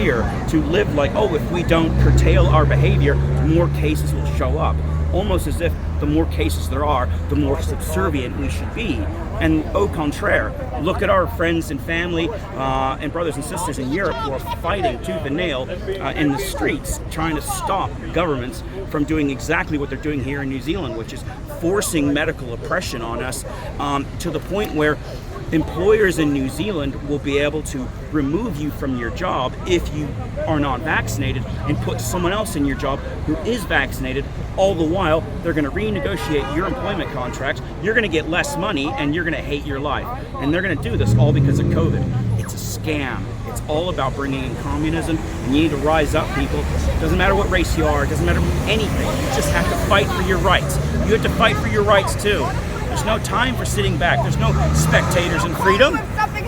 employer to live like, oh, if we don't curtail our behavior, more cases will show up. Almost as if the more cases there are, the more subservient we should be. And au contraire, look at our friends and family and brothers and sisters in Europe who are fighting tooth and nail in the streets, trying to stop governments from doing exactly what they're doing here in New Zealand, which is forcing medical oppression on us to the point where employers in New Zealand will be able to remove you from your job if you are not vaccinated and put someone else in your job who is vaccinated. All the while, they're going to renegotiate your employment contract. You're going to get less money and you're going to hate your life. And they're going to do this all because of COVID. It's a scam. It's all about bringing in communism. And you need to rise up, people. It doesn't matter what race you are. It doesn't matter anything. You just have to fight for your rights. You have to fight for your rights too. There's no time for sitting back. There's no spectators in freedom.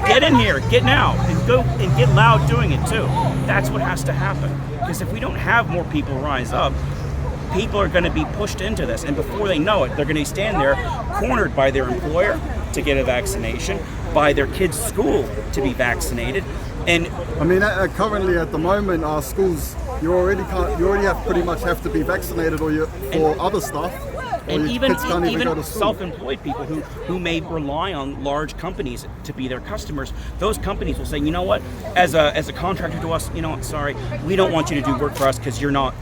Get in here, get now, and go and get loud doing it too. That's what has to happen. Because if we don't have more people rise up, people are going to be pushed into this, and before they know it, they're going to stand there cornered by their employer to get a vaccination, by their kids' school to be vaccinated. And I mean, currently at the moment, our schools, you already pretty much have to be vaccinated for other stuff. And even self-employed people who may rely on large companies to be their customers, those companies will say, you know what, as a contractor to us, you know what, sorry, we don't want you to do work for us because you're not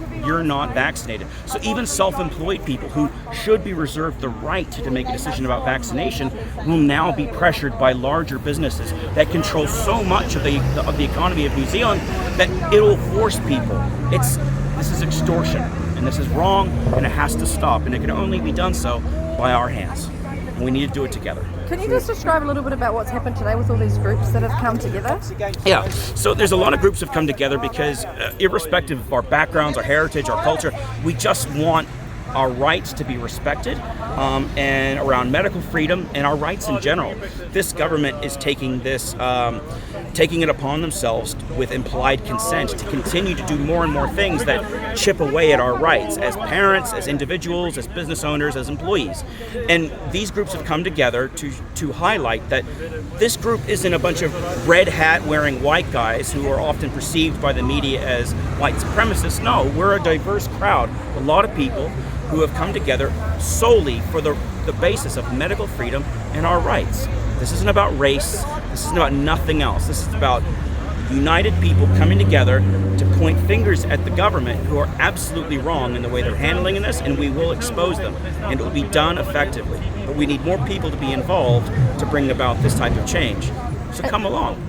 vaccinated. So even self-employed people who should be reserved the right to make a decision about vaccination will now be pressured by larger businesses that control so much of the economy of New Zealand that it'll force people. This is extortion. And this is wrong, and it has to stop, and it can only be done so by our hands. And we need to do it together. Can you just describe a little bit about what's happened today with all these groups that have come together? Yeah, so there's a lot of groups that have come together because irrespective of our backgrounds, our heritage, our culture, we just want our rights to be respected and around medical freedom and our rights in general. This government is taking this, taking it upon themselves with implied consent to continue to do more and more things that chip away at our rights as parents, as individuals, as business owners, as employees. And these groups have come together to highlight that this group isn't a bunch of red hat wearing white guys who are often perceived by the media as white supremacists. No, we're a diverse crowd, a lot of people who have come together solely for the basis of medical freedom and our rights. This isn't about race. This isn't about nothing else. This is about united people coming together to point fingers at the government who are absolutely wrong in the way they're handling this, and we will expose them, and it will be done effectively. But we need more people to be involved to bring about this type of change. So come along.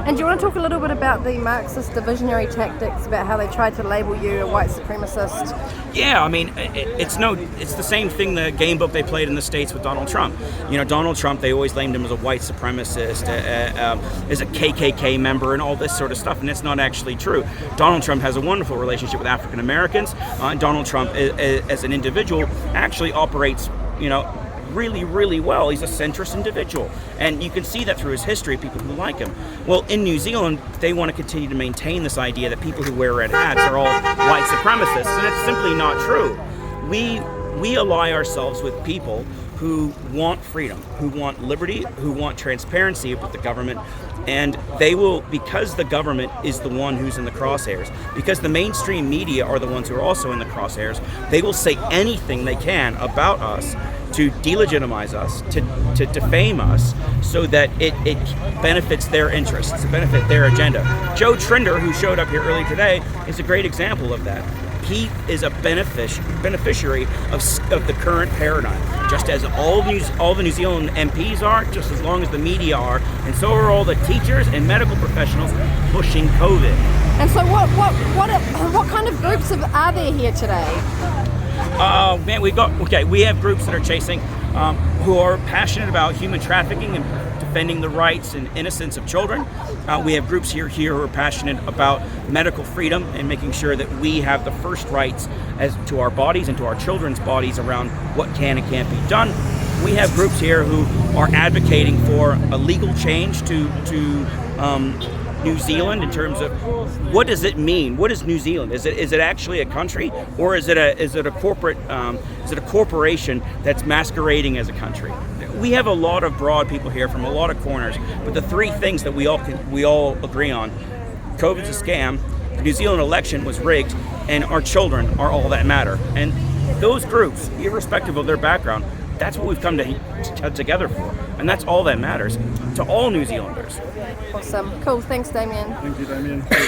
And do you want to talk a little bit about the Marxist diversionary tactics, about how they tried to label you a white supremacist? Yeah, I mean, it's the same thing, the game book they played in the States with Donald Trump. You know, Donald Trump, they always named him as a white supremacist, as a KKK member and all this sort of stuff, and it's not actually true. Donald Trump has a wonderful relationship with African Americans. Donald Trump, as an individual, actually operates, really, really well. He's a centrist individual, and you can see that through his history, people who like him. Well, in New Zealand, they want to continue to maintain this idea that people who wear red hats are all white supremacists, and it's simply not true. We ally ourselves with people who want freedom, who want liberty, who want transparency with the government, and they will, because the government is the one who's in the crosshairs, because the mainstream media are the ones who are also in the crosshairs, they will say anything they can about us to delegitimize us, to defame us, so that it benefits their interests, to benefit their agenda. Joe Trinder, who showed up here earlier today, is a great example of that. He is a beneficiary of the current paradigm, just as all the New Zealand MPs are, just as long as the media are, and so are all the teachers and medical professionals pushing COVID. And so what kind of groups are there here today? Man, we have groups that are chasing, who are passionate about human trafficking and defending the rights and innocence of children. We have groups here who are passionate about medical freedom and making sure that we have the first rights as to our bodies and to our children's bodies around what can and can't be done. We have groups here who are advocating for a legal change to New Zealand in terms of what does it mean? What is New Zealand? Is it actually a country, or is it a corporation that's masquerading as a country? We have a lot of broad people here from a lot of corners, but the three things that we all agree on: COVID's a scam, the New Zealand election was rigged, and our children are all that matter. And those groups, irrespective of their background, that's what we've come together for. And that's all that matters to all New Zealanders. Awesome. Cool. Thanks, Damien. Thank you, Damien.